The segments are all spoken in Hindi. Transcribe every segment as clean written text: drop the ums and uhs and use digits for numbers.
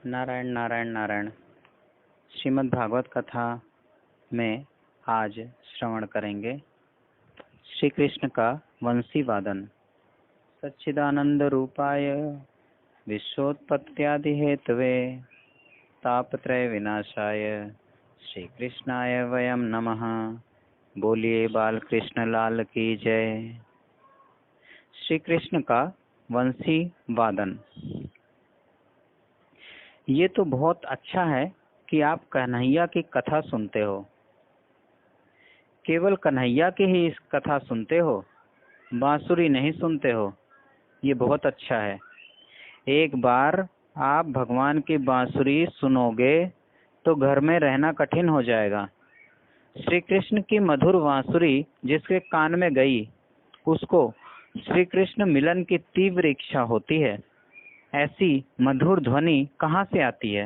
नारायण नारायण नारायण। श्रीमद् भागवत कथा में आज श्रवण करेंगे श्री कृष्ण का वंशी वादन। सच्चिदानंद रूपाय विश्वोत्पत्त्यादि हेतवे तापत्रय विनाशाय श्री कृष्णाय वयम नमः। बोलिए बाल कृष्ण लाल की जय। श्री कृष्ण का वंशी वादन। ये तो बहुत अच्छा है कि आप कन्हैया की कथा सुनते हो। केवल कन्हैया की ही इस कथा सुनते हो, बांसुरी नहीं सुनते हो। ये बहुत अच्छा है। एक बार आप भगवान की बांसुरी सुनोगे तो घर में रहना कठिन हो जाएगा। श्री कृष्ण की मधुर बांसुरी जिसके कान में गई, उसको श्री कृष्ण मिलन की तीव्र इच्छा होती है। ऐसी मधुर ध्वनि कहाँ से आती है?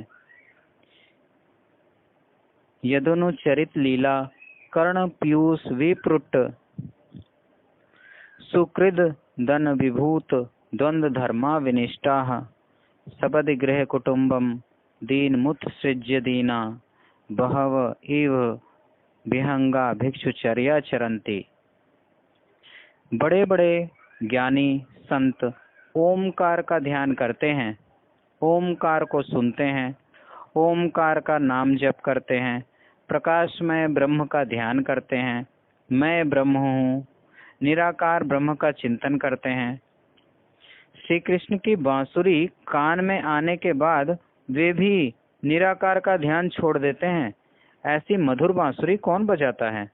यदनुचरित लीला कर्ण पीयूष विप्रुट सुकृद दन विभूत द्वंद्व धर्मा विनिष्टा सबद गृह कुटुंबम दीन मुत सृज्य दीना बहव इव विहंगा भिक्षुचर्या चरंती। बड़े बड़े ज्ञानी संत ओमकार का ध्यान करते हैं, ओमकार को सुनते हैं, ओमकार का नाम जप करते हैं, प्रकाशमय ब्रह्म का ध्यान करते हैं। मैं ब्रह्म हूँ, निराकार ब्रह्म का चिंतन करते हैं। श्री कृष्ण की बांसुरी कान में आने के बाद वे भी निराकार का ध्यान छोड़ देते हैं। ऐसी मधुर बांसुरी कौन बजाता है?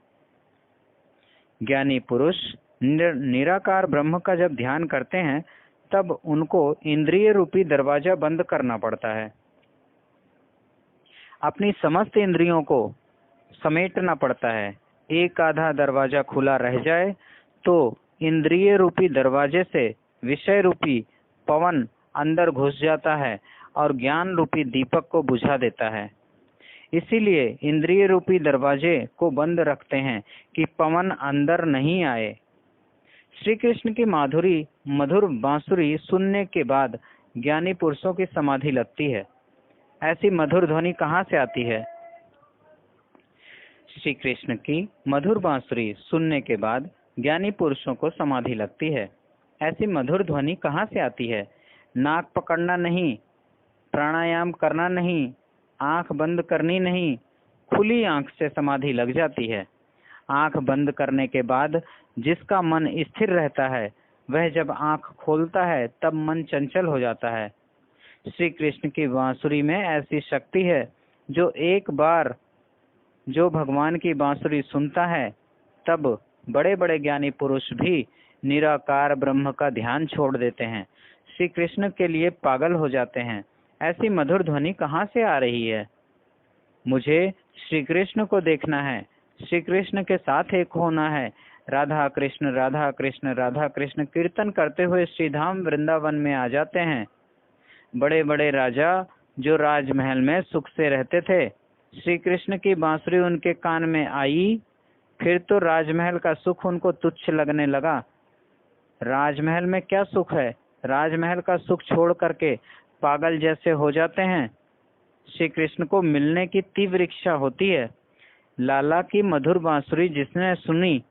ज्ञानी पुरुष निराकार ब्रह्म का जब ध्यान करते हैं तब उनको इंद्रिय रूपी दरवाजा बंद करना पड़ता है। अपनी समस्त इंद्रियों को समेटना पड़ता है। एक आधा दरवाजा खुला रह जाए तो इंद्रिय रूपी दरवाजे से विषय रूपी पवन अंदर घुस जाता है और ज्ञान रूपी दीपक को बुझा देता है। इसीलिए इंद्रिय रूपी दरवाजे को बंद रखते हैं कि पवन अंदर नहीं आए। श्री कृष्ण की मधुर बांसुरी सुनने के बाद ज्ञानी पुरुषों की समाधि लगती है। ऐसी मधुर ध्वनि कहाँ से आती है? श्री कृष्ण की मधुर बांसुरी सुनने के बाद ज्ञानी पुरुषों को समाधि लगती है। ऐसी मधुर ध्वनि कहाँ से आती है? नाक पकड़ना नहीं, प्राणायाम करना नहीं, आंख बंद करनी नहीं, खुली आंख से समाधि लग जाती है। आंख बंद करने के बाद जिसका मन स्थिर रहता है, वह जब आंख खोलता है तब मन चंचल हो जाता है। श्री कृष्ण की बांसुरी में ऐसी शक्ति है जो एक बार जो भगवान की बांसुरी सुनता है तब बड़े बड़े ज्ञानी पुरुष भी निराकार ब्रह्म का ध्यान छोड़ देते हैं, श्री कृष्ण के लिए पागल हो जाते हैं। ऐसी मधुर ध्वनि कहाँ से आ रही है? मुझे श्री कृष्ण को देखना है, श्री कृष्ण के साथ एक होना है। राधा कृष्ण राधा कृष्ण राधा कृष्ण कीर्तन करते हुए श्रीधाम वृंदावन में आ जाते हैं। बड़े बड़े राजा जो राजमहल में सुख से रहते थे, श्री कृष्ण की बांसुरी उनके कान में आई, फिर तो राजमहल का सुख उनको तुच्छ लगने लगा। राजमहल में क्या सुख है? राजमहल का सुख छोड़ करके पागल जैसे हो जाते हैं। श्री कृष्ण को मिलने की तीव्र इच्छा होती है। लाला की मधुर बांसुरी जिसने सुनी,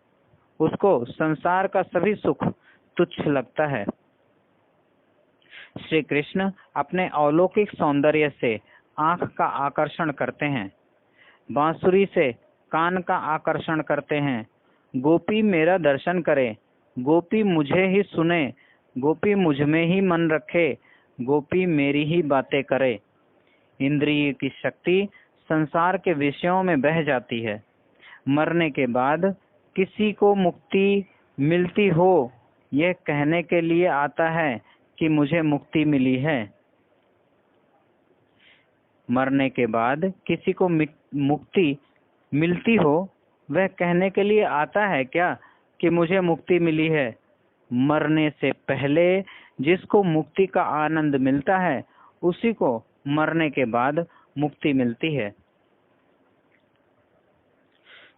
उसको संसार का सभी सुख तुच्छ लगता है। श्री कृष्ण अपने अलौकिक सौंदर्य से आंख का आकर्षण करते हैं, बांसुरी से कान का आकर्षण करते हैं। गोपी मेरा दर्शन करे, गोपी मुझे ही सुने, गोपी मुझ में ही मन रखे, गोपी मेरी ही बातें करे। इंद्रिय की शक्ति संसार के विषयों में बह जाती है। मरने के बाद किसी को मुक्ति मिलती हो, यह कहने के लिए आता है कि मुझे मुक्ति मिली है। मरने के बाद किसी को मुक्ति मिलती हो, वह कहने के लिए आता है क्या कि मुझे मुक्ति मिली है? मरने से पहले जिसको मुक्ति का आनंद मिलता है, उसी को मरने के बाद मुक्ति मिलती है।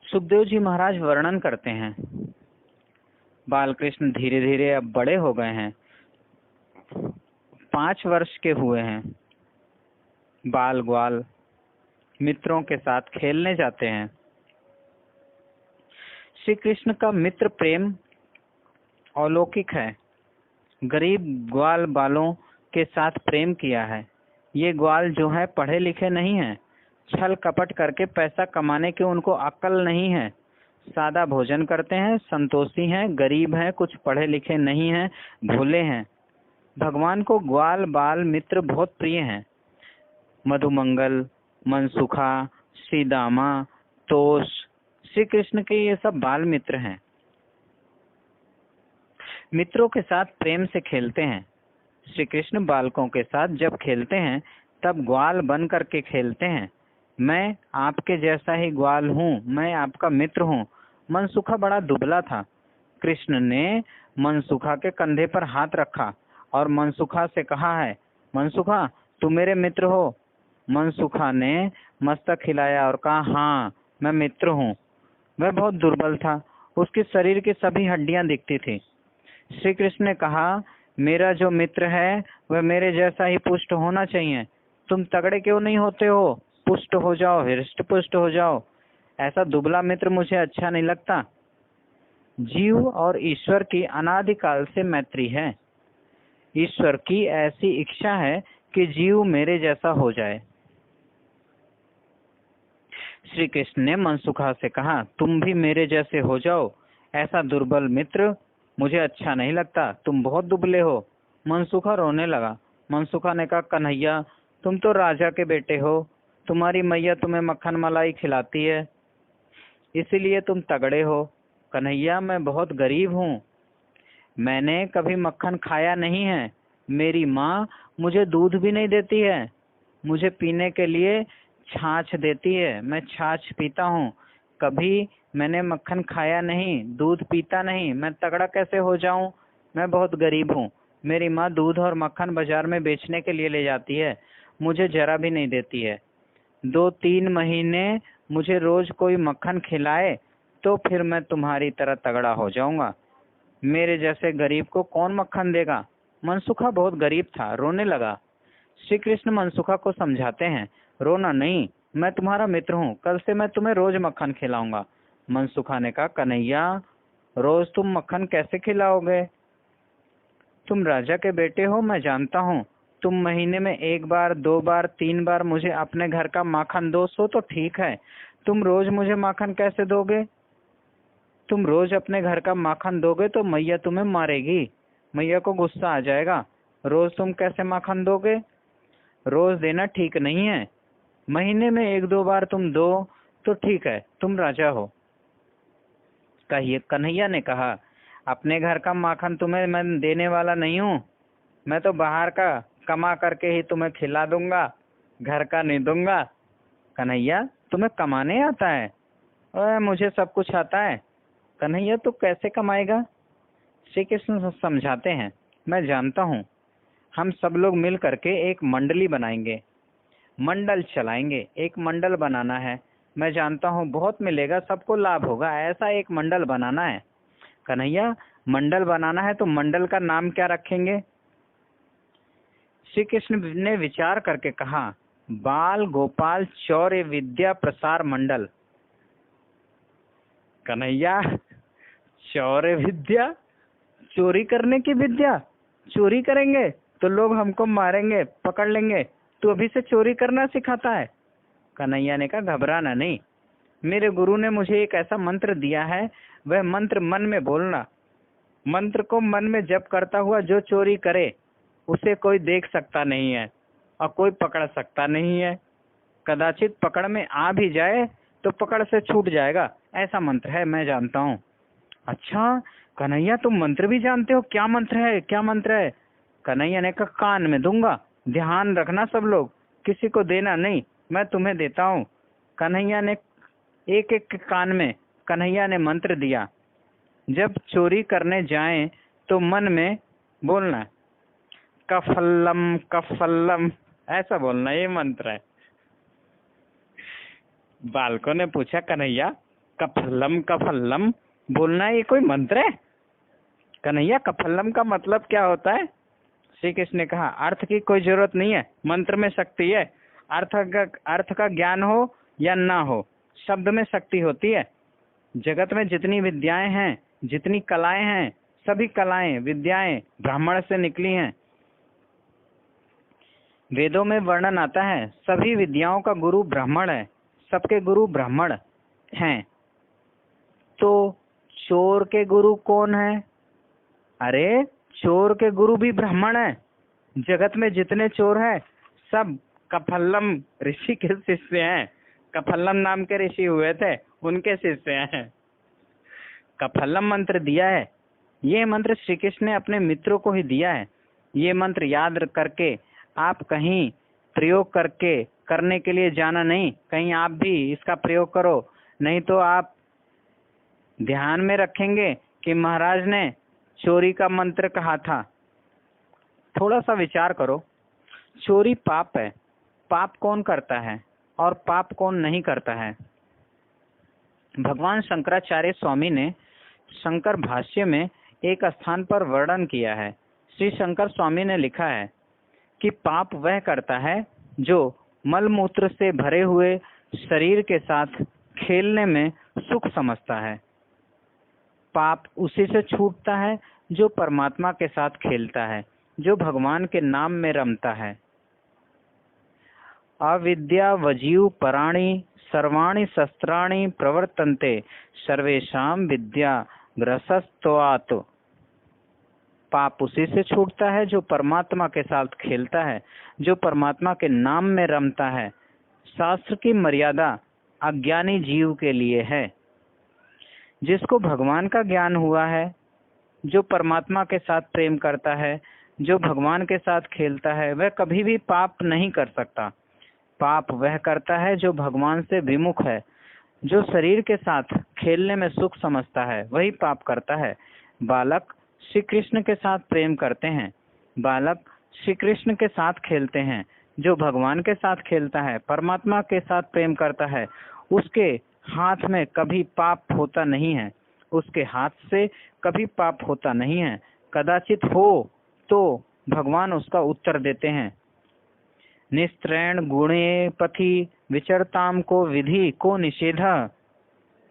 सुखदेव जी महाराज वर्णन करते हैं, बालकृष्ण धीरे धीरे अब बड़े हो गए हैं, 5 वर्ष के हुए हैं। बाल ग्वाल मित्रों के साथ खेलने जाते हैं। श्री कृष्ण का मित्र प्रेम अलौकिक है। गरीब ग्वाल बालों के साथ प्रेम किया है। ये ग्वाल जो है पढ़े लिखे नहीं हैं, छल कपट करके पैसा कमाने की उनको अक्ल नहीं है। सादा भोजन करते हैं, संतोषी हैं, गरीब हैं, कुछ पढ़े लिखे नहीं हैं, भोले हैं। भगवान को ग्वाल बाल मित्र बहुत प्रिय हैं। मधुमंगल, मनसुखा, श्री दामा, तोष, श्री कृष्ण के ये सब बाल मित्र हैं। मित्रों के साथ प्रेम से खेलते हैं। श्री कृष्ण बालकों के साथ जब खेलते हैं तब ग्वाल बन करके खेलते हैं। मैं आपके जैसा ही ग्वाल हूँ, मैं आपका मित्र हूँ। मनसुखा बड़ा दुबला था। कृष्ण ने मनसुखा के कंधे पर हाथ रखा और मनसुखा से कहा है, मनसुखा तुम मेरे मित्र हो। मनसुखा ने मस्तक हिलाया और कहा, हाँ मैं मित्र हूँ। वह बहुत दुर्बल था, उसके शरीर की सभी हड्डियां दिखती थी। श्री कृष्ण ने कहा, मेरा जो मित्र है वह मेरे जैसा ही पुष्ट होना चाहिए। तुम तगड़े क्यों नहीं होते हो? पुष्ट हो जाओ, हृष्ट पुष्ट हो जाओ। ऐसा दुबला मित्र मुझे अच्छा नहीं लगता। जीव और ईश्वर की अनादिकाल से मैत्री है। ईश्वर की ऐसी इच्छा है कि जीव मेरे जैसा हो जाए। श्री कृष्ण ने मनसुखा से कहा, तुम भी मेरे जैसे हो जाओ। ऐसा दुर्बल मित्र मुझे अच्छा नहीं लगता, तुम बहुत दुबले हो। मनसुखा रोने लगा। मनसुखा ने कहा, कन्हैया तुम तो राजा के बेटे हो, तुम्हारी मैया तुम्हें मक्खन मलाई खिलाती है, इसीलिए तुम तगड़े हो। कन्हैया मैं बहुत गरीब हूँ, मैंने कभी मक्खन खाया नहीं है। मेरी माँ मुझे दूध भी नहीं देती है, मुझे पीने के लिए छाछ देती है, मैं छाछ पीता हूँ। कभी मैंने मक्खन खाया नहीं, दूध पीता नहीं, मैं तगड़ा कैसे हो जाऊं? मैं बहुत गरीब हूँ। मेरी माँ दूध और मक्खन बाजार में बेचने के लिए ले जाती है, मुझे जरा भी नहीं देती है। 2-3 महीने मुझे रोज कोई मक्खन खिलाए तो फिर मैं तुम्हारी तरह तगड़ा हो जाऊंगा। मेरे जैसे गरीब को कौन मक्खन देगा? मनसुखा बहुत गरीब था, रोने लगा। श्री कृष्ण मनसुखा को समझाते हैं, रोना नहीं, मैं तुम्हारा मित्र हूँ, कल से मैं तुम्हें रोज मक्खन खिलाऊंगा। मनसुखा ने कहा, कन्हैया रोज तुम मक्खन कैसे खिलाओगे? तुम राजा के बेटे हो, मैं जानता हूँ। तुम महीने में 1 बार, 2 बार, 3 बार मुझे अपने घर का माखन दो सो तो ठीक है, तुम रोज मुझे माखन कैसे दोगे? तुम रोज अपने घर का माखन दोगे तो मैया तुम्हें मारेगी, मैया को गुस्सा आ जाएगा। रोज तुम कैसे माखन दोगे? रोज देना ठीक नहीं है, महीने में 1-2 बार तुम दो तो ठीक है, तुम राजा हो। कहिए कन्हैया ने कहा, अपने घर का माखन तुम्हें मैं देने वाला नहीं हूँ, मैं तो बाहर का कमा करके ही तुम्हें खिला दूंगा, घर का नहीं दूंगा। कन्हैया तुम्हें कमाने आता है? अरे मुझे सब कुछ आता है। कन्हैया तू कैसे कमाएगा? श्री कृष्ण समझाते हैं, मैं जानता हूँ, हम सब लोग मिल करके एक मंडली बनाएंगे, मंडल चलाएंगे। एक मंडल बनाना है, मैं जानता हूँ बहुत मिलेगा, सबको लाभ होगा, ऐसा एक मंडल बनाना है। कन्हैया मंडल बनाना है तो मंडल का नाम क्या रखेंगे? श्री कृष्ण ने विचार करके कहा, बाल गोपाल चौर्य विद्या प्रसार मंडल। कन्हैया चौर्य विद्या, चोरी करने की विद्या? चोरी करेंगे तो लोग हमको मारेंगे, पकड़ लेंगे, तू अभी से चोरी करना सिखाता है? कन्हैया ने कहा, घबराना नहीं, मेरे गुरु ने मुझे एक ऐसा मंत्र दिया है, वह मंत्र मन में बोलना। मंत्र को मन में जप करता हुआ जो चोरी करे उसे कोई देख सकता नहीं है और कोई पकड़ सकता नहीं है। कदाचित पकड़ में आ भी जाए तो पकड़ से छूट जाएगा, ऐसा मंत्र है, मैं जानता हूँ। अच्छा कन्हैया तुम मंत्र भी जानते हो? क्या मंत्र है, क्या मंत्र है? कन्हैया ने कहा, कान में दूंगा, ध्यान रखना सब लोग, किसी को देना नहीं, मैं तुम्हें देता हूँ। कन्हैया ने एक एक के कान में कन्हैया ने मंत्र दिया। जब चोरी करने जाएं तो मन में बोलना, कफल्लम कफल्लम, ऐसा बोलना, ये मंत्र है। बालकों ने पूछा, कन्हैया कफल्लम कफल्लम बोलना ये कोई मंत्र है? कन्हैया कफल्लम का मतलब क्या होता है? श्री कृष्ण ने कहा, अर्थ की कोई जरूरत नहीं है, मंत्र में शक्ति है, अर्थ का ज्ञान हो या ना हो, शब्द में शक्ति होती है। जगत में जितनी विद्याएं हैं, जितनी कलाएं हैं, सभी कलाएं विद्याएं ब्राह्मण से निकली हैं। वेदों में वर्णन आता है सभी विद्याओं का गुरु ब्राह्मण है, सबके गुरु ब्राह्मण हैं। तो चोर के गुरु कौन है? अरे चोर के गुरु भी ब्राह्मण है। जगत में जितने चोर हैं सब कफल्लम ऋषि के शिष्य हैं। कफल्लम नाम के ऋषि हुए थे, उनके शिष्य हैं। कफल्लम मंत्र दिया है, ये मंत्र श्री कृष्ण ने अपने मित्रों को ही दिया है। ये मंत्र याद करके आप कहीं प्रयोग करने के लिए जाना नहीं, कहीं आप भी इसका प्रयोग करो, नहीं तो आप ध्यान में रखेंगे कि महाराज ने चोरी का मंत्र कहा था। थोड़ा सा विचार करो, चोरी पाप है। पाप कौन करता है और पाप कौन नहीं करता है? भगवान शंकराचार्य स्वामी ने शंकर भाष्य में एक स्थान पर वर्णन किया है। श्री शंकर स्वामी ने लिखा है कि पाप वह करता है जो मलमूत्र से भरे हुए शरीर के साथ खेलने में सुख समझता है। पाप उसी से छूटता है जो परमात्मा के साथ खेलता है, जो भगवान के नाम में रमता है। अविद्या वजीव पराणि सर्वाणि शस्त्राणि प्रवर्तन्ते सर्वेषां विद्या ग्रसस्त्वात्। पाप उसी से छूटता है जो परमात्मा के साथ खेलता है, जो परमात्मा के नाम में रमता है। शास्त्र की मर्यादा अज्ञानी जीव के लिए है। जिसको भगवान का ज्ञान हुआ है, जो परमात्मा के साथ प्रेम करता है, जो भगवान के साथ खेलता है, वह कभी भी पाप नहीं कर सकता। पाप वह करता है जो भगवान से विमुख है, जो शरीर के साथ खेलने में सुख समझता है, वही पाप करता है। बालक श्री कृष्ण के साथ प्रेम करते हैं, बालक श्री कृष्ण के साथ खेलते हैं। जो भगवान के साथ खेलता है, परमात्मा के साथ प्रेम करता है, उसके हाथ में कभी पाप होता नहीं है, उसके हाथ से कभी पाप होता नहीं है। कदाचित हो तो भगवान उसका उत्तर देते हैं। निस्त्रैण गुणे पथि विचरताम को विधि को निषेधा।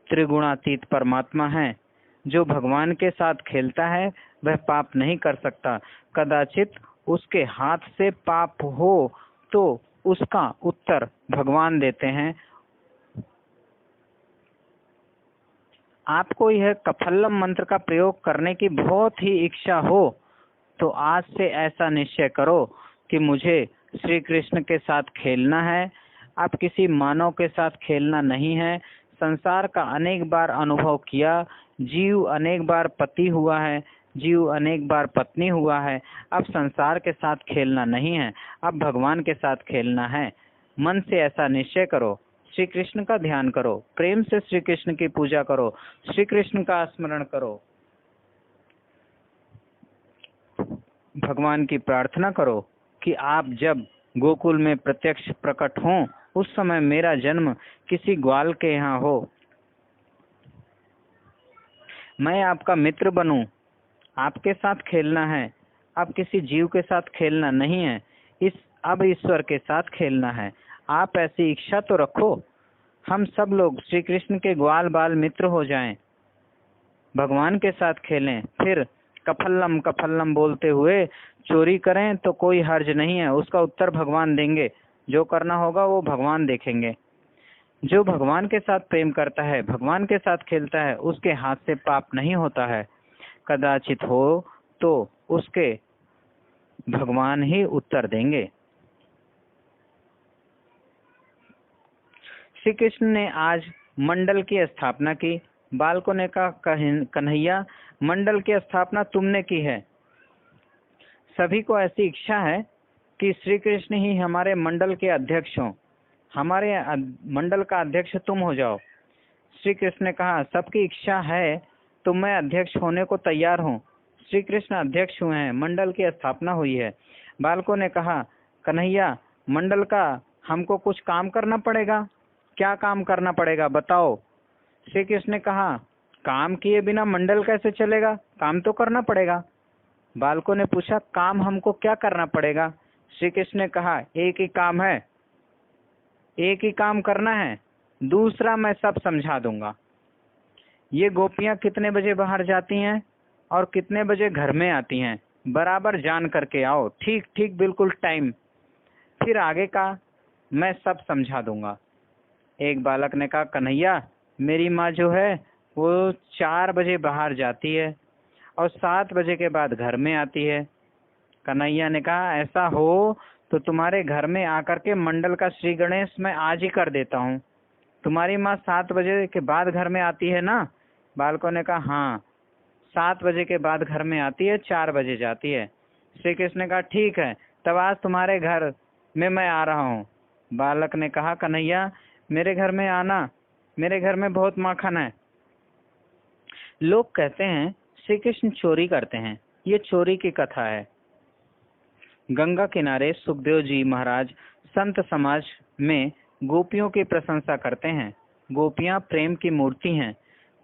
त्रिगुणातीत परमात्मा है। जो भगवान के साथ खेलता है वह पाप नहीं कर सकता। कदाचित उसके हाथ से पाप हो तो उसका उत्तर भगवान देते हैं। आपको यह कफल्लम मंत्र का प्रयोग करने की बहुत ही इच्छा हो तो आज से ऐसा निश्चय करो कि मुझे श्री कृष्ण के साथ खेलना है। आप किसी मानव के साथ खेलना नहीं है। संसार का अनेक बार अनुभव किया, जीव अनेक बार पति हुआ है, जीव अनेक बार पत्नी हुआ है। अब संसार के साथ खेलना नहीं है, अब भगवान के साथ खेलना है। मन से ऐसा निश्चय करो, श्री कृष्ण का ध्यान करो, प्रेम से श्री कृष्ण की पूजा करो, श्री कृष्ण का स्मरण करो, भगवान की प्रार्थना करो कि आप जब गोकुल में प्रत्यक्ष प्रकट हों उस समय मेरा जन्म किसी ग्वाल के यहाँ हो, मैं आपका मित्र बनूं, आपके साथ खेलना है। अब किसी जीव के साथ खेलना नहीं है, अब ईश्वर के साथ खेलना है। आप ऐसी इच्छा तो रखो, हम सब लोग श्री कृष्ण के ग्वाल बाल मित्र हो जाएं, भगवान के साथ खेलें, फिर कफल्लम कफल्लम बोलते हुए चोरी करें तो कोई हर्ज नहीं है। उसका उत्तर भगवान देंगे, जो करना होगा वो भगवान देखेंगे। जो भगवान के साथ प्रेम करता है, भगवान के साथ खेलता है, उसके हाथ से पाप नहीं होता है। कदाचित हो तो उसके भगवान ही उत्तर देंगे। श्री कृष्ण ने आज मंडल की स्थापना की। बालकों ने कहा, कन्हैया मंडल की स्थापना तुमने की है। सभी को ऐसी इच्छा है कि श्री कृष्ण ही हमारे मंडल के अध्यक्ष हों, हमारे मंडल का अध्यक्ष तुम हो जाओ। श्री कृष्ण ने कहा, सबकी इच्छा है तो मैं अध्यक्ष होने को तैयार हूँ। श्री कृष्ण अध्यक्ष हुए हैं, मंडल की स्थापना हुई है। बालकों ने कहा, कन्हैया मंडल का हमको कुछ काम करना पड़ेगा। क्या काम करना पड़ेगा बताओ। श्री कृष्ण ने कहा, काम किए बिना मंडल कैसे चलेगा, काम तो करना पड़ेगा। बालकों ने पूछा, काम हमको क्या करना पड़ेगा। श्री कृष्ण ने कहा, एक ही काम है, एक ही काम करना है, दूसरा मैं सब समझा दूंगा। ये गोपियां कितने बजे बाहर जाती हैं और कितने बजे घर में आती हैं, बराबर जान करके आओ। ठीक ठीक बिल्कुल टाइम, फिर आगे का मैं सब समझा दूंगा। एक बालक ने कहा, कन्हैया मेरी माँ जो है वो 4 बजे बाहर जाती है और 7 बजे के बाद घर में आती है। कन्हैया ने कहा, ऐसा हो तो तुम्हारे घर में आकर के मंडल का श्री गणेश मैं आज ही कर देता हूँ। तुम्हारी माँ 7 बजे के बाद घर में आती है ना? बालकों ने कहा, हाँ 7 बजे के बाद घर में आती है, 4 बजे जाती है। श्री कृष्ण ने कहा, ठीक है, तब आज तुम्हारे घर में मैं आ रहा हूँ। बालक ने कहा, कन्हैया मेरे घर में आना, मेरे घर में बहुत माखन है। लोग कहते हैं श्री कृष्ण चोरी करते हैं, ये चोरी की कथा है। गंगा किनारे सुखदेव जी महाराज संत समाज में गोपियों की प्रशंसा करते हैं। गोपियां प्रेम की मूर्ति हैं।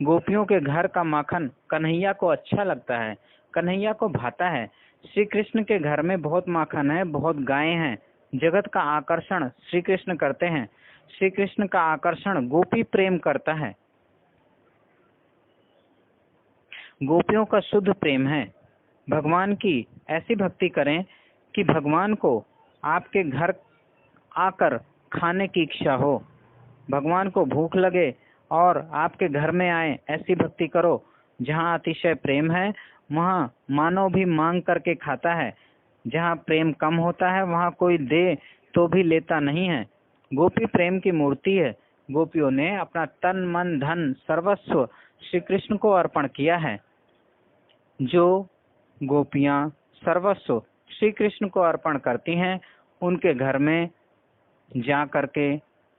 गोपियों के घर का माखन कन्हैया को अच्छा लगता है, कन्हैया को भाता है। श्री कृष्ण के घर में बहुत माखन है, बहुत गायें हैं। जगत का आकर्षण श्री कृष्ण करते हैं। श्री कृष्ण का आकर्षण गोपी प्रेम करता है। गोपियों का शुद्ध प्रेम है। भगवान की ऐसी भक्ति करें कि भगवान को आपके घर आकर खाने की इच्छा हो, भगवान को भूख लगे और आपके घर में आए। ऐसी भक्ति करो जहाँ अतिशय प्रेम है, वहाँ मानव भी मांग करके खाता है। जहाँ प्रेम कम होता है वहाँ कोई दे तो भी लेता नहीं है। गोपी प्रेम की मूर्ति है। गोपियों ने अपना तन मन धन सर्वस्व श्री कृष्ण को अर्पण किया है। जो गोपियां सर्वस्व श्री कृष्ण को अर्पण करती हैं, उनके घर में जा करके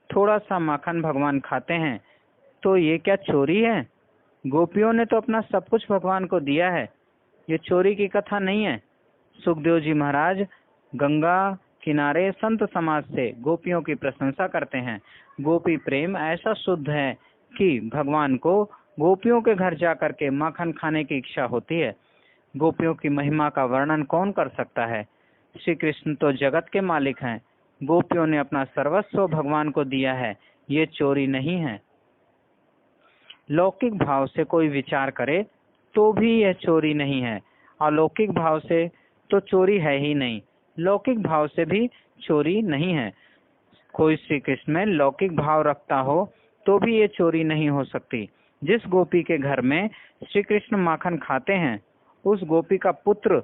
थोड़ा सा माखन भगवान खाते हैं, तो ये क्या चोरी है? गोपियों ने तो अपना सब कुछ भगवान को दिया है, ये चोरी की कथा नहीं है। सुखदेव जी महाराज गंगा किनारे संत समाज से गोपियों की प्रशंसा करते हैं। गोपी प्रेम ऐसा शुद्ध है कि भगवान को गोपियों के घर जाकर के माखन खाने की इच्छा होती है। गोपियों की महिमा का वर्णन कौन कर सकता है? श्री कृष्ण तो जगत के मालिक हैं। गोपियों ने अपना सर्वस्व भगवान को दिया है, ये चोरी नहीं है। लौकिक भाव से कोई विचार करे तो भी यह चोरी नहीं है। अलौकिक भाव से तो चोरी है ही नहीं, लौकिक भाव से भी चोरी नहीं है। कोई श्री कृष्ण में लौकिक भाव रखता हो तो भी ये चोरी नहीं हो सकती। जिस गोपी के घर में श्री कृष्ण माखन खाते हैं, उस गोपी का पुत्र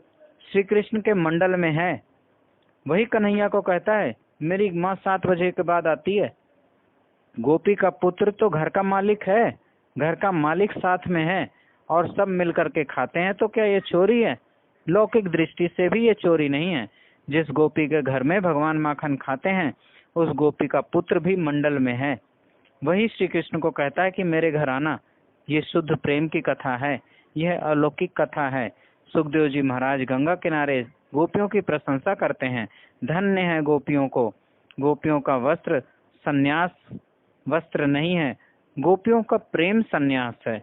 श्री कृष्ण के मंडल में है। वही कन्हैया को कहता है, मेरी माँ 7 बजे के बाद आती है। गोपी का पुत्र तो घर का मालिक है, घर का मालिक साथ में है और सब मिल करके खाते हैं, तो क्या ये चोरी है? लौकिक दृष्टि से भी ये चोरी नहीं है। जिस गोपी के घर में भगवान माखन खाते हैं, उस गोपी का पुत्र भी मंडल में है। वही श्री कृष्ण को कहता है कि मेरे घर आना। ये शुद्ध प्रेम की कथा है, यह अलौकिक कथा है। सुखदेव जी महाराज गंगा किनारे गोपियों की प्रशंसा करते हैं। धन्य है गोपियों को। गोपियों का वस्त्र संन्यास वस्त्र नहीं है, गोपियों का प्रेम संन्यास है।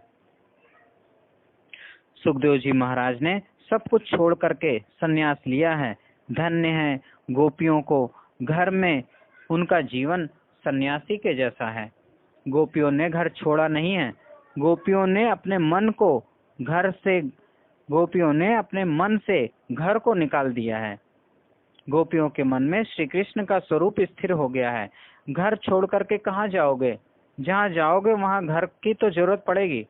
सुखदेव जी महाराज ने सब कुछ छोड़ करके संन्यास लिया है। धन्य है गोपियों को, घर में उनका जीवन सन्यासी के जैसा है। गोपियों ने घर छोड़ा नहीं है। गोपियों ने अपने मन को घर से गोपियों ने अपने मन से घर को निकाल दिया है। गोपियों के मन में श्री कृष्ण का स्वरूप स्थिर हो गया है। घर छोड़ करके कहाँ जाओगे? जहाँ जाओगे वहाँ घर की तो जरूरत पड़ेगी।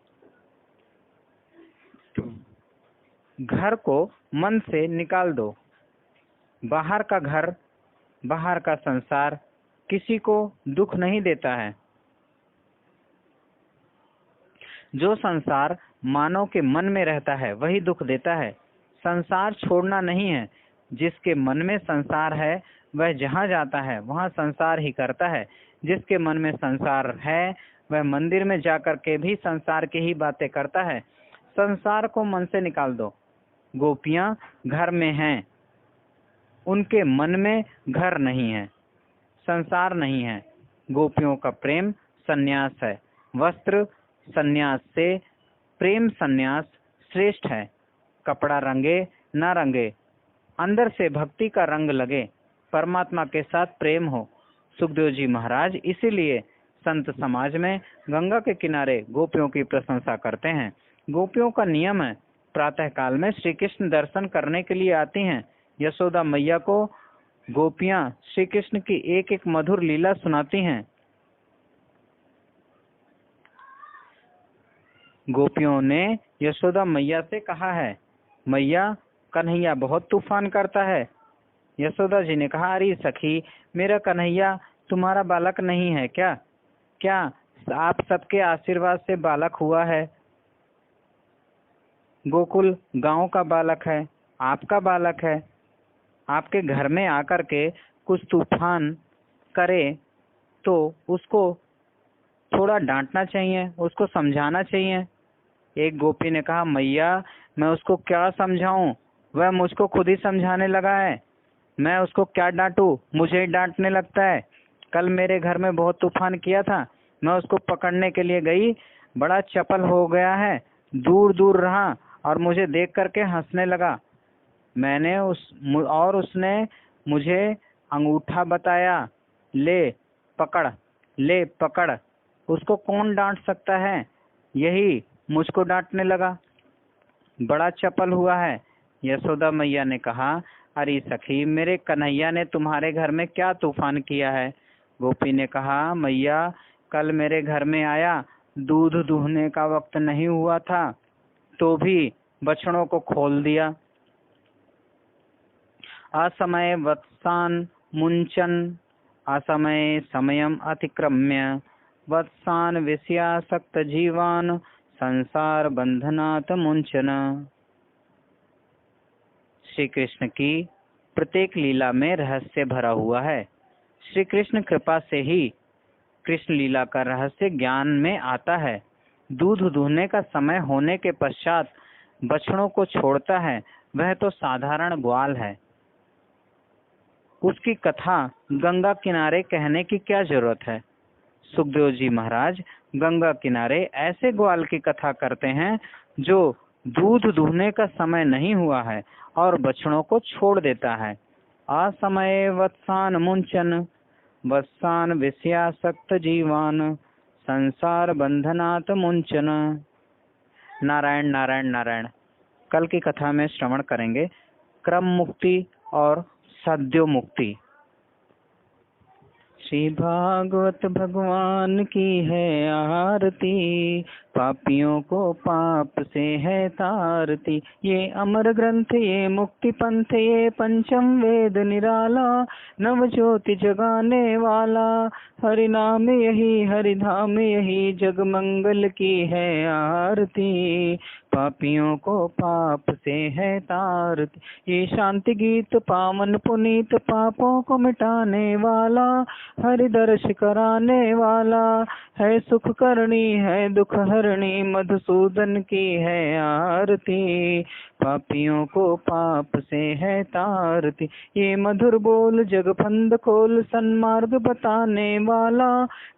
घर को मन से निकाल दो। बाहर का घर, बाहर का संसार किसी को दुख नहीं देता है। जो संसार मानव के मन में रहता है वही दुख देता है। संसार छोड़ना नहीं है। जिसके मन में संसार है वह जहाँ जाता है वहाँ संसार ही करता है। जिसके मन में संसार है वह मंदिर में जाकर के भी संसार की ही बातें करता है। संसार को मन से निकाल दो। गोपियां घर में हैं, उनके मन में घर नहीं है, संसार नहीं है। गोपियों का प्रेम संन्यास है। वस्त्र संन्यास से प्रेम संन्यास श्रेष्ठ है। कपड़ा रंगे ना रंगे, अंदर से भक्ति का रंग लगे, परमात्मा के साथ प्रेम हो, सुखदेव जी महाराज इसीलिए संत समाज में गंगा के किनारे गोपियों की प्रशंसा करते हैं। गोपियों का नियम है, प्रातः काल में श्री कृष्ण दर्शन करने के लिए आती हैं। यशोदा मैया को गोपियां श्री कृष्ण की एक एक मधुर लीला सुनाती हैं। गोपियों ने यशोदा मैया से कहा है, मैया कन्हैया बहुत तूफान करता है। यशोदा जी ने कहा, अरे सखी, मेरा कन्हैया तुम्हारा बालक नहीं है क्या? क्या आप सबके आशीर्वाद से बालक हुआ है? गोकुल गांव का बालक है, आपका बालक है। आपके घर में आकर के कुछ तूफान करे तो उसको थोड़ा डांटना चाहिए, उसको समझाना चाहिए। एक गोपी ने कहा, मैया मैं उसको क्या समझाऊं, वह मुझको खुद ही समझाने लगा है। मैं उसको क्या डांटूं, मुझे ही डांटने लगता है। कल मेरे घर में बहुत तूफान किया था, मैं उसको पकड़ने के लिए गई, बड़ा चपल हो गया है, दूर दूर रहा और मुझे देख करके हंसने लगा। मैंने उसने मुझे अंगूठा बताया, ले पकड़, ले पकड़। उसको कौन डांट सकता है, यही मुझको डांटने लगा, बड़ा चपल हुआ है। यशोदा मैया ने कहा, अरे सखी, मेरे कन्हैया ने तुम्हारे घर में क्या तूफान किया है? गोपी ने कहा, मैया कल मेरे घर में आया, दूध दूहने का वक्त नहीं हुआ था तो भी बछड़ों को खोल दिया। असमय वत्सान मुंचन, असमय समयम अतिक्रम्य, वत्सान विषयासक्त जीवान, संसार बंधनात् मुंचन। श्री कृष्ण की प्रत्येक लीला में रहस्य भरा हुआ है। श्री कृष्ण कृपा से ही कृष्ण लीला का रहस्य ज्ञान में आता है। दूध दूहने का समय होने के पश्चात बछड़ों को छोड़ता है, वह तो साधारण ग्वाल है। उसकी कथा गंगा किनारे कहने की क्या जरूरत है? सुखदेव जी महाराज गंगा किनारे ऐसे ग्वाल की कथा करते हैं जो दूध दूहने का समय नहीं हुआ है और बछड़ों को छोड़ देता है। असमय वत्सान मुंचन, वत्सान विषयासक्त जीवान, संसार बंधनात् मुंचन। नारायण नारायण नारायण। कल की कथा में श्रवण करेंगे क्रम मुक्ति और सद्यो मुक्ति। श्री भागवत भगवान की है आरती, पापियों को पाप से है तारती। ये अमर ग्रंथ, ये मुक्ति पंथ, ये पंचम वेद निराला, नव ज्योति जगाने वाला। हरि नाम यही, हरि धाम यही, जग मंगल की है आरती, पापियों को पाप से है तारती। ये शांति गीत पावन पुनीत, पापों को मिटाने वाला, हरि दर्श कराने वाला है। सुख करनी है दुख हरणी, मधुसूदन की है आरती, पापियों को पाप से है तारती। ये मधुर बोल जग फंद खोल, सन्मार्ग बताने वाला,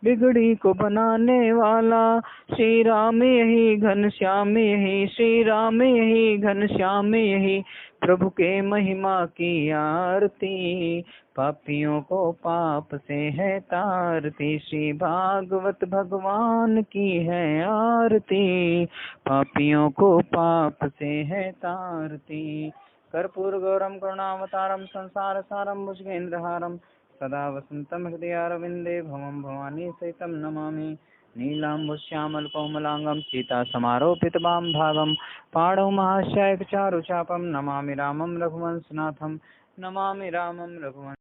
बिगड़ी को बनाने वाला। श्री राम यही घनश्याम यही, श्री राम यही घनश्याम यही, प्रभु के महिमा की आरती, पापियों को पाप से है तारती। श्री भागवत भगवान की है आरती, पापियों को पाप से है तारती। कर्पूर गौरम करुणावतारम, संसार सारम भुजगेन्द्रहारम, सदा वसंतम हृदयारविंदे, भवम भवानी सहितम नमामि। नीलाम्बुश्यामल कोमलांगम, सीता समारोपित वाम भागम, पाणौ महाश्याय चारुचापम, नमामि रामं रघुवंशनाथम, नमामि रामं रघुवंश।